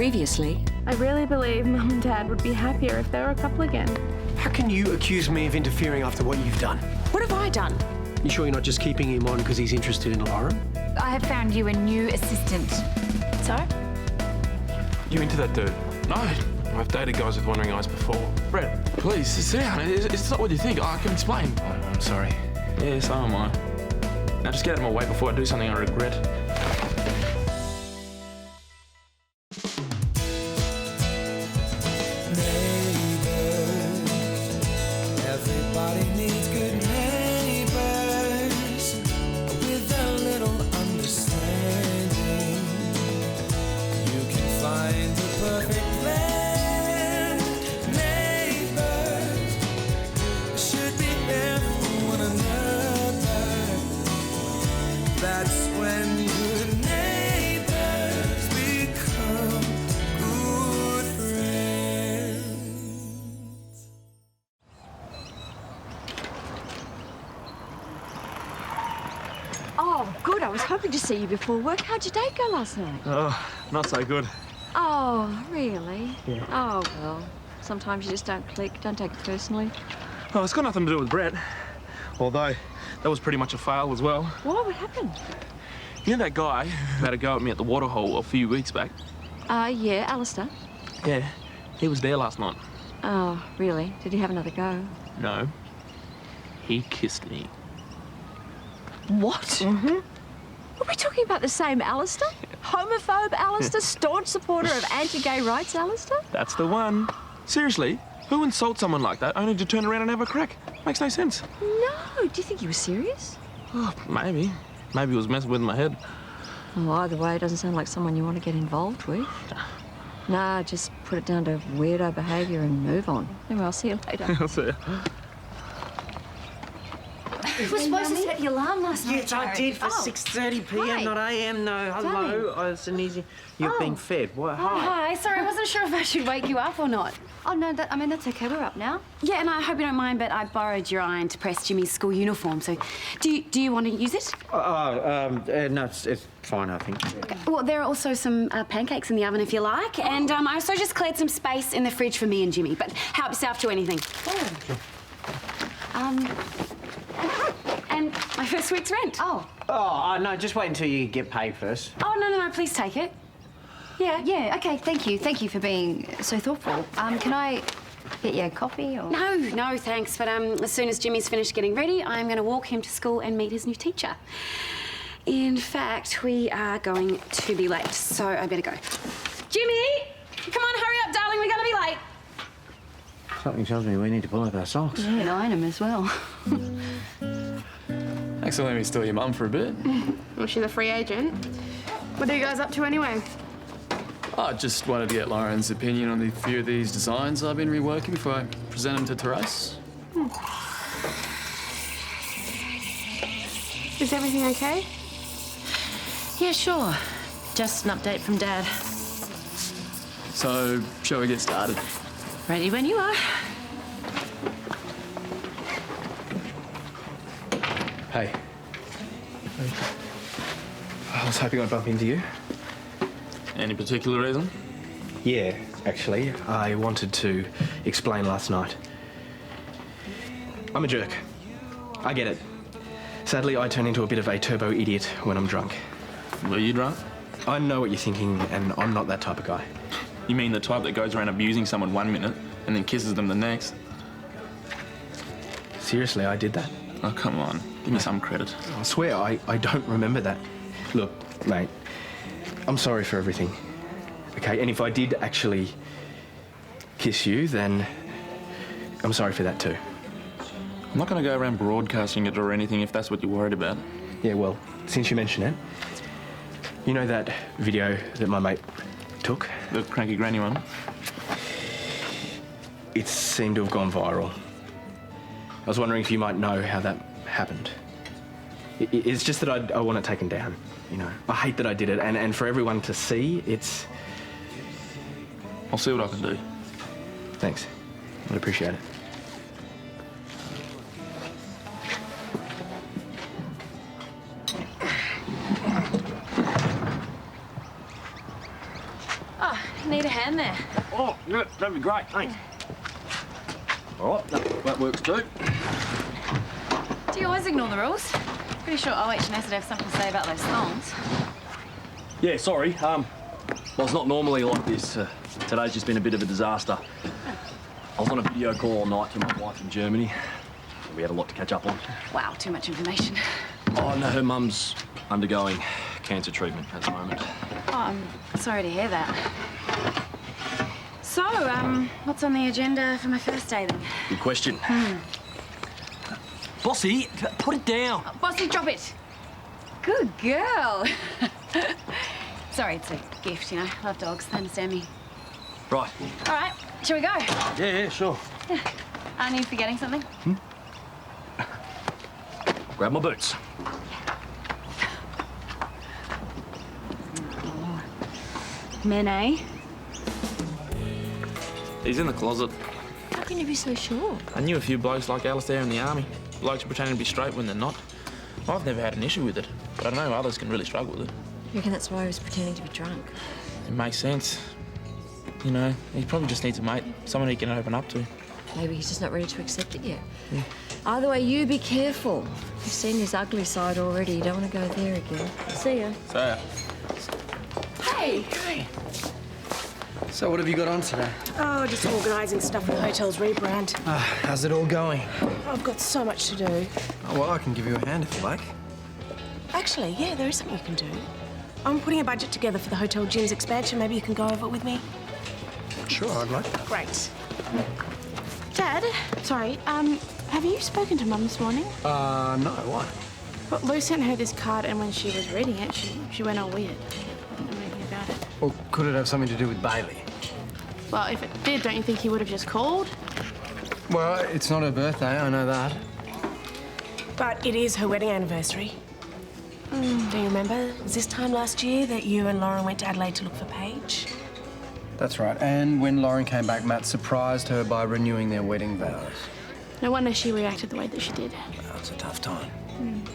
previously. I really believe Mum and Dad would be happier if they were a couple again. How can you accuse me of interfering after what you've done? What have I done? You sure you're not just keeping him on because he's interested in Lauren? I have found you a new assistant. So? You into that dude? No, I've dated guys with wandering eyes before. Brett, please, sit down. It's not what you think. I can explain. I'm sorry. Yeah, so am I. Now just get out of my way before I do something I regret. Everybody needs good neighbors with a little understanding. You can find the perfect blend. Neighbors should be there for one another. That's when good neighbors become good friends. Oh, good. I was hoping to see you before work. How'd your date go last night? Oh, not so good. Oh, really? Yeah. Oh, well. Sometimes you just don't click. Don't take it personally. Oh, it's got nothing to do with Brett. Although, that was pretty much a fail as well. What happened? You know that guy who had a go at me at the waterhole a few weeks back? Yeah, Alistair. Yeah, he was there last night. Oh, really? Did he have another go? No. He kissed me. What? Mm-hmm. Are we talking about the same Alistair? Homophobe Alistair? Staunch supporter of anti-gay rights Alistair? That's the one. Seriously, who insults someone like that only to turn around and have a crack? Makes no sense. No. Do you think he was serious? Oh, maybe. Maybe he was messing with my head. Well, either way, it doesn't sound like someone you want to get involved with. Nah, just put it down to weirdo behaviour and move on. Anyway, I'll see you later. I'll see you. You were supposed to set the alarm last night, Yes, I did for 6:30 p.m. Hi. not a.m. No, hello. Darling. Oh, it's an easy. You're being fed. What? Oh, hi. Sorry, I wasn't sure if I should wake you up or not. Oh, no, that's okay. We're up now. Yeah, and I hope you don't mind, but I borrowed your iron to press Jimmy's school uniform, so do you want to use it? No, it's fine, I think. Okay. Well, there are also some pancakes in the oven if you like, and I also just cleared some space in the fridge for me and Jimmy, but help yourself to anything. And my first week's rent. Oh, no, just wait until you get paid first. Oh, no, please take it. Yeah, okay, thank you. Thank you for being so thoughtful. Can I get you a coffee or...? No, thanks, but as soon as Jimmy's finished getting ready, I'm going to walk him to school and meet his new teacher. In fact, we are going to be late, so I better go. Jimmy! Come on, hurry up, darling, we're going to be late. Something tells me we need to pull up our socks. Yeah, and iron them as well. Thanks for letting me steal your mum for a bit. Well, she's a free agent. What are you guys up to anyway? I just wanted to get Lauren's opinion on the few of these designs I've been reworking before I present them to Therese. Is everything okay? Yeah, sure. Just an update from Dad. So, shall we get started? Ready when you are. Hey. I was hoping I'd bump into you. Any particular reason? Yeah, actually. I wanted to explain last night. I'm a jerk. I get it. Sadly, I turn into a bit of a turbo idiot when I'm drunk. Were you drunk? I know what you're thinking, and I'm not that type of guy. You mean the type that goes around abusing someone 1 minute and then kisses them the next? Seriously, I did that. Oh, come on. Give me some credit. I swear, I don't remember that. Look, mate, I'm sorry for everything. Okay, and if I did actually kiss you, then I'm sorry for that too. I'm not going to go around broadcasting it or anything if that's what you're worried about. Yeah, well, since you mention it, you know that video that my mate took? The cranky granny one? It seemed to have gone viral. I was wondering if you might know how that happened. It's just that I want it taken down, you know. I hate that I did it, and for everyone to see, it's... I'll see what I can do. Thanks. I'd appreciate it. Oh, need a hand there. Oh, yeah, that'd be great, thanks. All right, that works too. Do you always ignore the rules? Pretty sure OH&S would have something to say about those thongs. Yeah, sorry. Well, it's not normally like this. Today's just been a bit of a disaster. I was on a video call all night to my wife in Germany. We had a lot to catch up on. Wow, too much information. Oh, no, her mum's undergoing cancer treatment at the moment. Oh, I'm sorry to hear that. So, what's on the agenda for my first day then? Good question. Bossy, put it down. Oh, Bossy, drop it. Good girl. Sorry, it's a gift, you know. Love dogs, they understand me. Right. All right, shall we go? Yeah, sure. Aren't you forgetting something? Grab my boots. Men, eh? He's in the closet. How can you be so sure? I knew a few blokes like Alistair in the army. Blokes pretending to be straight when they're not. I've never had an issue with it, but I know others can really struggle with it. You reckon that's why he was pretending to be drunk? It makes sense. You know, he probably just needs a mate, someone he can open up to. Maybe he's just not ready to accept it yet. Yeah. Either way, you be careful. You've seen his ugly side already. You don't want to go there again. See ya. So, Hey! So what have you got on today? Oh, just organising stuff for the hotel's rebrand. How's it all going? I've got so much to do. Oh, well, I can give you a hand if you like. Actually, yeah, there is something you can do. I'm putting a budget together for the hotel gym's expansion. Maybe you can go over it with me. Sure, I'd like that. Great. Dad, sorry, have you spoken to Mum this morning? No, why? But Lou sent her this card, and when she was reading it, she went all weird. I didn't know anything about it. Well, could it have something to do with Bailey? Well, if it did, don't you think he would have just called? Well, it's not her birthday, I know that. But it is her wedding anniversary. Do you remember? It was this time last year that you and Lauren went to Adelaide to look for Paige? That's right. And when Lauren came back, Matt surprised her by renewing their wedding vows. No wonder she reacted the way that she did. Well, it's a tough time.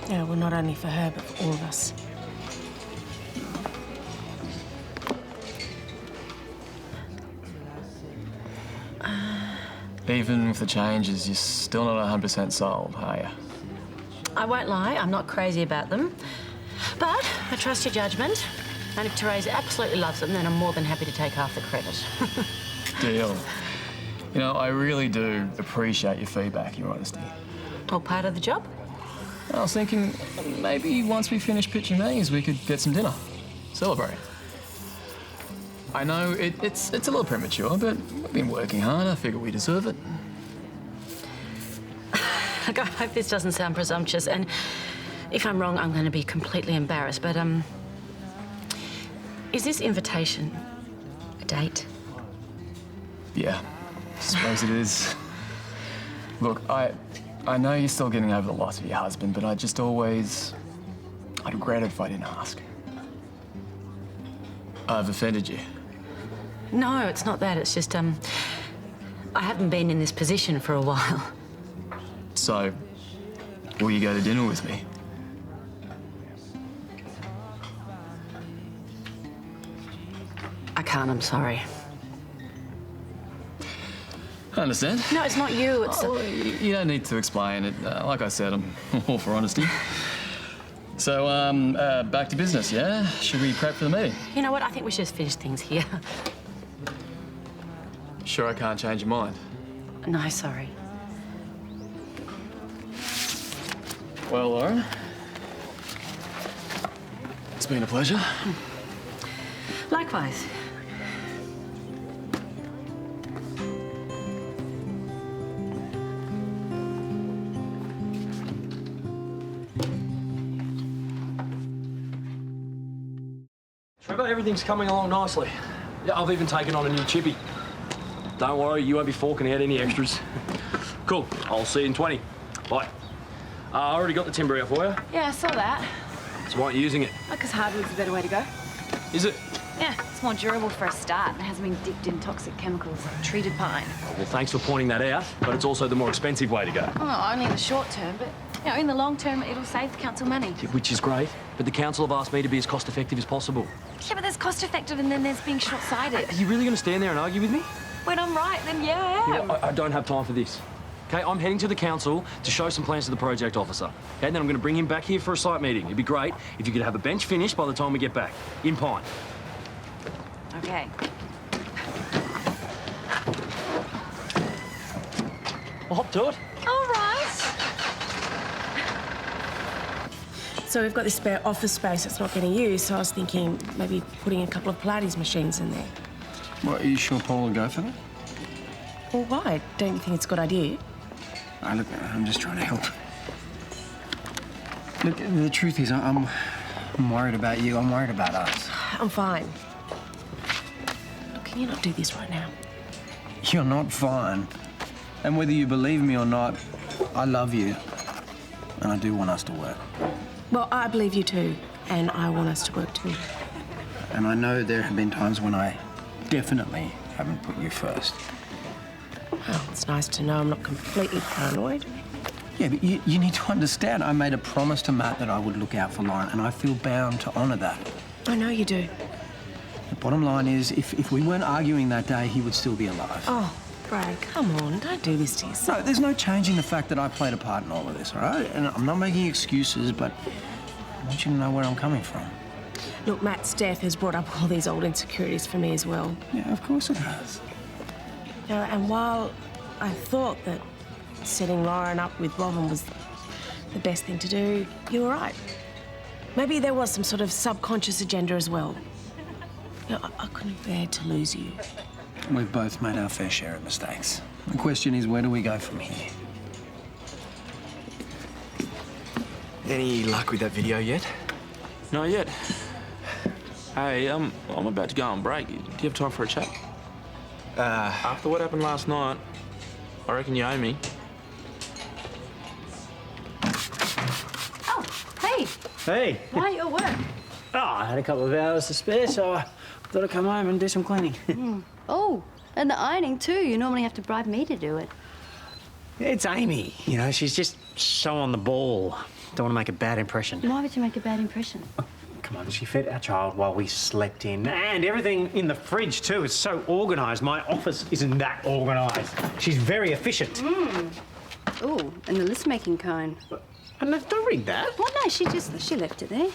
Yeah, well, not only for her, but for all of us. Even with the changes, you're still not 100% sold, are you? I won't lie, I'm not crazy about them. But I trust your judgment. And if Therese absolutely loves them, then I'm more than happy to take half the credit. Deal. You know, I really do appreciate your feedback, your honesty. All part of the job. I was thinking maybe once we finish pitching these, we could get some dinner. Celebrate. I know it's a little premature, but we've been working hard. I figure we deserve it. Look, I hope this doesn't sound presumptuous, and if I'm wrong, I'm going to be completely embarrassed, but, is this invitation a date? Yeah, I suppose it is. Look, I know you're still getting over the loss of your husband, but I'd regret it if I didn't ask. I've offended you. No, it's not that. It's just, I haven't been in this position for a while. So, will you go to dinner with me? I can't, I'm sorry. I understand. No, it's not you, it's... Oh, you don't need to explain it. Like I said, I'm all for honesty. So, back to business, yeah? Should we prep for the meeting? You know what? I think we should just finish things here. Sure I can't change your mind? No, sorry. Well, Lauren, it's been a pleasure. Likewise. Trevor, everything's coming along nicely. Yeah, I've even taken on a new chippy. Don't worry, you won't be forking out any extras. Cool, I'll see you in 20. Bye. I already got the timber out for you. Yeah, I saw that. So why aren't you using it? Because hardwood's a better way to go. Is it? Yeah, it's more durable for a start and it hasn't been dipped in toxic chemicals like treated pine. Well, thanks for pointing that out, but it's also the more expensive way to go. Oh, only in the short term, but you know, in the long term, it'll save the council money. Which is great, but the council have asked me to be as cost-effective as possible. Yeah, but there's cost effective and then there's being short-sighted. Are you really going to stand there and argue with me? When I'm right, then yeah, I am. I don't have time for this. Okay, I'm heading to the council to show some plans to the project officer. Okay, and then I'm going to bring him back here for a site meeting. It'd be great if you could have a bench finished by the time we get back. In Pine. Okay. I'll hop to it. All right. So we've got this spare office space that's not getting used, so I was thinking maybe putting a couple of Pilates machines in there. Well, are you sure Paul will go for that? Well, why? Don't you think it's a good idea? Look, I'm just trying to help. Look, the truth is, I'm worried about you. I'm worried about us. I'm fine. Look, can you not do this right now? You're not fine. And whether you believe me or not, I love you. And I do want us to work. Well, I believe you too, and I want us to work too. And I know there have been times when I definitely haven't put you first. Well, it's nice to know I'm not completely paranoid. Yeah, but you need to understand, I made a promise to Matt that I would look out for Lauren, and I feel bound to honour that. I know you do. The bottom line is, if we weren't arguing that day, he would still be alive. Oh, Brad, come on, don't do this to yourself. No, there's no changing the fact that I played a part in all of this, all right? And I'm not making excuses, but I want you to know where I'm coming from. Look, Matt's death has brought up all these old insecurities for me as well. Yeah, of course it has. You know, and while I thought that setting Lauren up with Robin was the best thing to do, you were right. Maybe there was some sort of subconscious agenda as well. You know, I couldn't bear to lose you. We've both made our fair share of mistakes. The question is, where do we go from here? Any luck with that video yet? Not yet. Hey, I'm about to go on break. Do you have time for a chat? After what happened last night, I reckon you owe me. Oh, hey. Hey. Why at work? Oh, I had a couple of hours to spare, so I thought I'd come home and do some cleaning. Oh, and the ironing too. You normally have to bribe me to do it. It's Amy. You know, she's just so on the ball. Don't want to make a bad impression. Why would you make a bad impression? Come on, she fed our child while we slept in. And everything in the fridge, too, is so organised. My office isn't that organised. She's very efficient. Oh, and the list-making kind. Don't read that. Well, no, she left it there.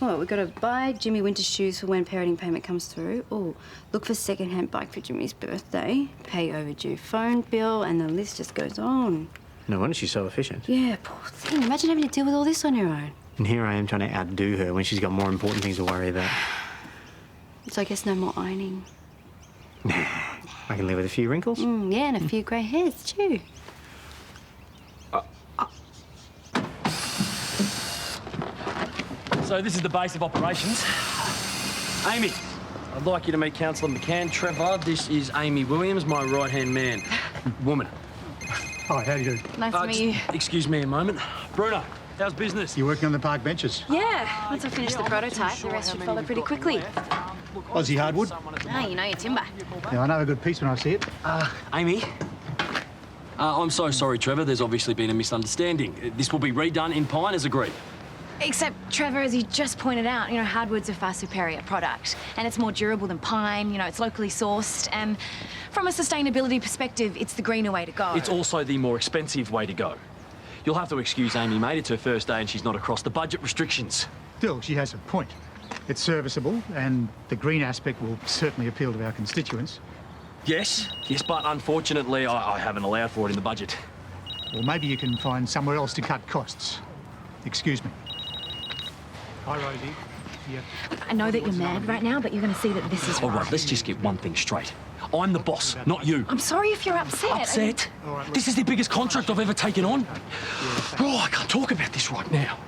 Well, we've got to buy Jimmy winter shoes for when parenting payment comes through. Oh, look for second-hand bike for Jimmy's birthday. Pay overdue phone bill, and the list just goes on. No wonder she's so efficient. Yeah, poor thing. Imagine having to deal with all this on your own. And here I am trying to outdo her when she's got more important things to worry about. So I guess no more ironing. I can live with a few wrinkles. Yeah, and a few grey hairs too. So this is the base of operations. Amy, I'd like you to meet Councillor McCann. Trevor, this is Amy Williams, my right-hand man. Woman. Hi, how do you do? Nice to meet you. Excuse me a moment. Bruno, how's business? You working on the park benches? Yeah, once I finish the prototype, the rest should follow pretty quickly. Aussie hardwood? Ah, you know your timber. Yeah, I know a good piece when I see it. Amy, I'm so sorry, Trevor. There's obviously been a misunderstanding. This will be redone in Pine as agreed. Except, Trevor, as you just pointed out, hardwood's a far superior product. And it's more durable than pine, it's locally sourced. And from a sustainability perspective, it's the greener way to go. It's also the more expensive way to go. You'll have to excuse Amy, mate. It's her first day and she's not across the budget restrictions. Still, she has a point. It's serviceable, and the green aspect will certainly appeal to our constituents. Yes, but unfortunately, I haven't allowed for it in the budget. Or maybe you can find somewhere else to cut costs. Excuse me. Hi, Rosie. Yeah. I know that you're mad right now, but you're going to see that this is All right, let's just get one thing straight. I'm the boss, not you. I'm sorry if you're upset. Upset? This is the biggest contract I've ever taken on. Oh, I can't talk about this right now.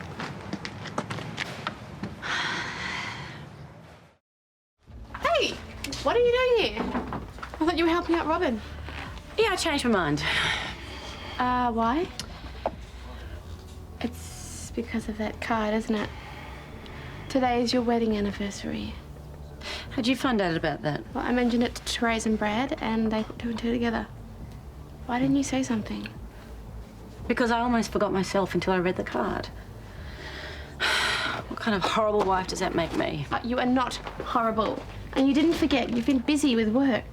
Hey, what are you doing here? I thought you were helping out Robin. Yeah, I changed my mind. Why? It's because of that card, isn't it? Today is your wedding anniversary. How'd you find out about that? Well, I mentioned it to Therese and Brad, and they put two and two together. Why didn't you say something? Because I almost forgot myself until I read the card. Look, kind of horrible wife does that make me? You are not horrible. And you didn't forget, you've been busy with work.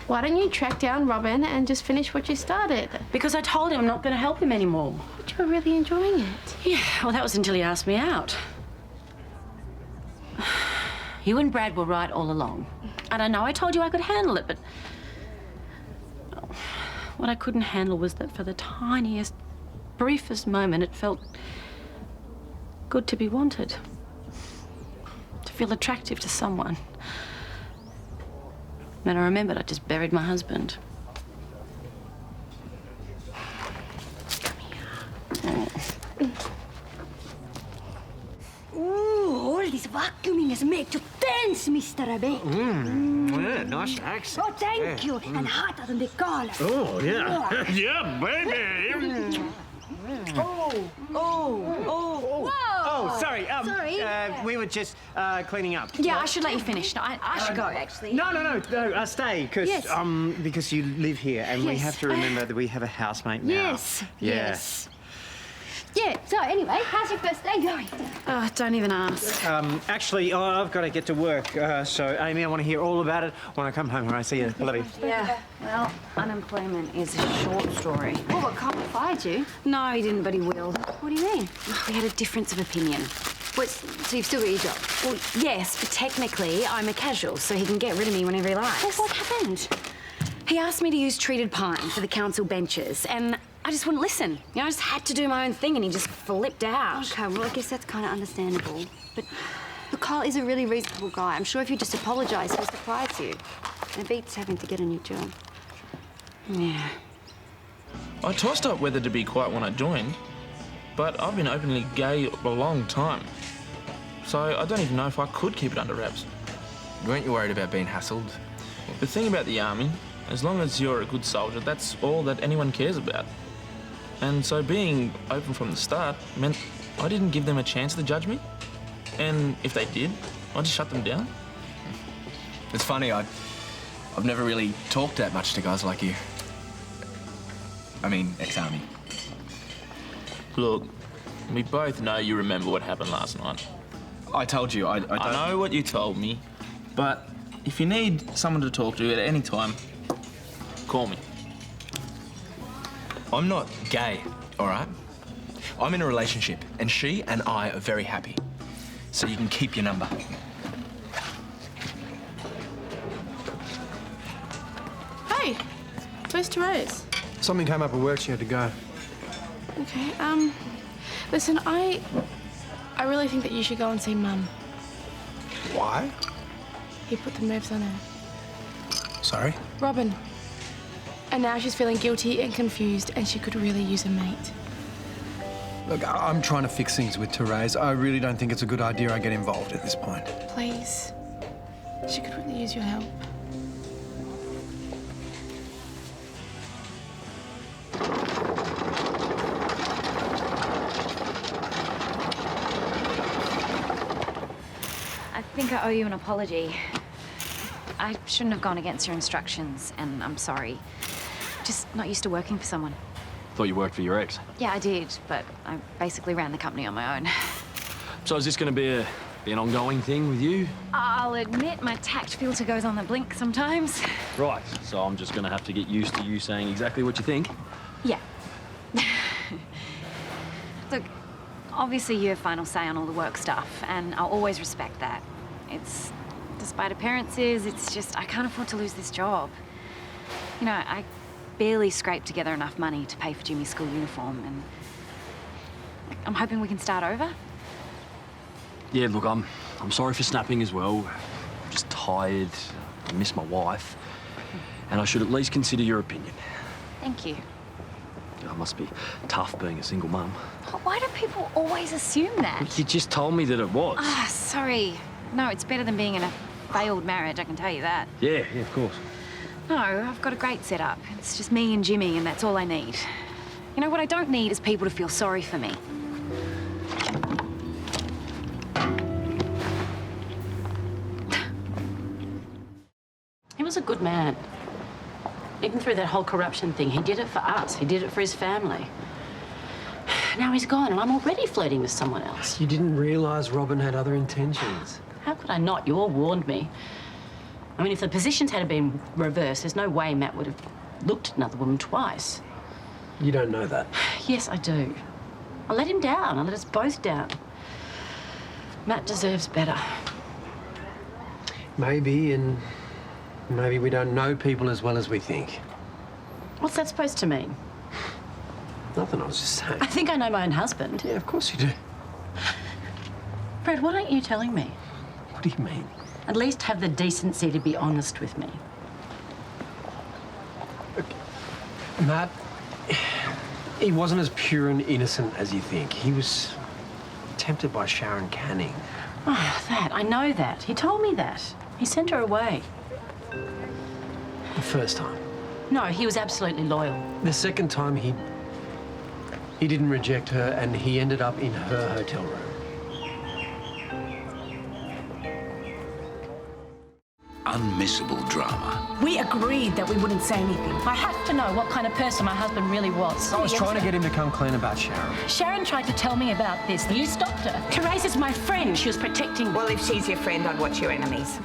Why don't you track down Robin and just finish what you started? Because I told him I'm not going to help him anymore. But you were really enjoying it. Yeah, well, that was until he asked me out. You and Brad were right all along. And I know I told you I could handle it, but what I couldn't handle was that for the tiniest, briefest moment, it felt good to be wanted. To feel attractive to someone. And I remembered I just buried my husband. Ooh, all this vacuuming has made you tense, Mr. Abbey. Yeah, nice accent. Oh, thank you. And hotter than the collar. Oh, yeah. Yeah, baby. Whoa. Oh, sorry. Sorry. We were just cleaning up. Yeah, I should let you finish. No, I should go, actually. No, stay, because Yes. because you live here, and we Yes. have to remember that we have a housemate now. Yes. Yeah. Yes. Yeah, so anyway, how's your first day going? Oh, don't even ask. Actually, I've got to get to work, so Amy, I want to hear all about it when I come home. All right, see you. I love you. Yeah, well, unemployment is a short story. Oh, what, Carl fired you? No, he didn't, but he will. What do you mean? We had a difference of opinion. Wait, so you've still got your job? Well, yes, but technically I'm a casual, so he can get rid of me whenever he likes. Well, what happened? He asked me to use treated pine for the council benches, and I just wouldn't listen. You know, I just had to do my own thing, and he just flipped out. Okay, well, I guess that's kind of understandable. But look, Carl is a really reasonable guy. I'm sure if you just apologise, he'll surprise you. It beats having to get a new job. Yeah. I tossed up whether to be quiet when I joined, but I've been openly gay a long time. So I don't even know if I could keep it under wraps. Weren't you worried about being hassled? The thing about the army, as long as you're a good soldier, that's all that anyone cares about. And so being open from the start meant I didn't give them a chance to judge me. And if they did, I just shut them down. It's funny, I've never really talked that much to guys like you. I mean, ex-army. Look, we both know you remember what happened last night. I told you, I don't... I know what you told me, but if you need someone to talk to at any time, call me. I'm not gay, all right? I'm in a relationship, and she and I are very happy. So you can keep your number. Hey, where's Therese? Something came up at work, she had to go. Okay, listen, I really think that you should go and see Mum. Why? He put the moves on her. Sorry? Robin. And now she's feeling guilty and confused, and she could really use a mate. Look, I'm trying to fix things with Therese. I really don't think it's a good idea I get involved at this point. Please. She could really use your help. I think I owe you an apology. I shouldn't have gone against your instructions, and I'm sorry. Just not used to working for someone. Thought you worked for your ex. Yeah, I did, but I basically ran the company on my own. So is this going to be an ongoing thing with you? I'll admit my tact filter goes on the blink sometimes. Right, so I'm just going to have to get used to you saying exactly what you think. Yeah. Look, obviously you have final say on all the work stuff, and I'll always respect that. It's, despite appearances, it's just I can't afford to lose this job. You know, I barely scraped together enough money to pay for Jimmy's school uniform, and I'm hoping we can start over. Yeah, look, I'm sorry for snapping as well. I'm just tired. I miss my wife. And I should at least consider your opinion. Thank you. It must be tough being a single mum. Why do people always assume that? You just told me that it was. Ah, sorry. No, it's better than being in a failed marriage, I can tell you that. Yeah, of course. No, I've got a great setup. It's just me and Jimmy, and that's all I need. You know, what I don't need is people to feel sorry for me. He was a good man. Even through that whole corruption thing, he did it for us. He did it for his family. Now he's gone and I'm already flirting with someone else. You didn't realise Robin had other intentions. How could I not? You all warned me. I mean, if the positions had been reversed, there's no way Matt would have looked at another woman twice. You don't know that. Yes, I do. I let him down. I let us both down. Matt deserves better. Maybe, and maybe we don't know people as well as we think. What's that supposed to mean? Nothing, I was just saying. I think I know my own husband. Yeah, of course you do. Fred, why aren't you telling me? What do you mean? At least have the decency to be honest with me. Matt, he wasn't as pure and innocent as you think. He was tempted by Sharon Canning. Oh, that. I know that. He told me that. He sent her away. The first time. No, he was absolutely loyal. The second time, he didn't reject her and he ended up in her hotel room. Unmissable drama. We agreed that we wouldn't say anything. I have to know what kind of person my husband really was. I was trying to get him to come clean about Sharon. Sharon tried to tell me about this. You stopped her. Teresa's my friend. She was protecting... Well, if she's your friend, I'd watch your enemies.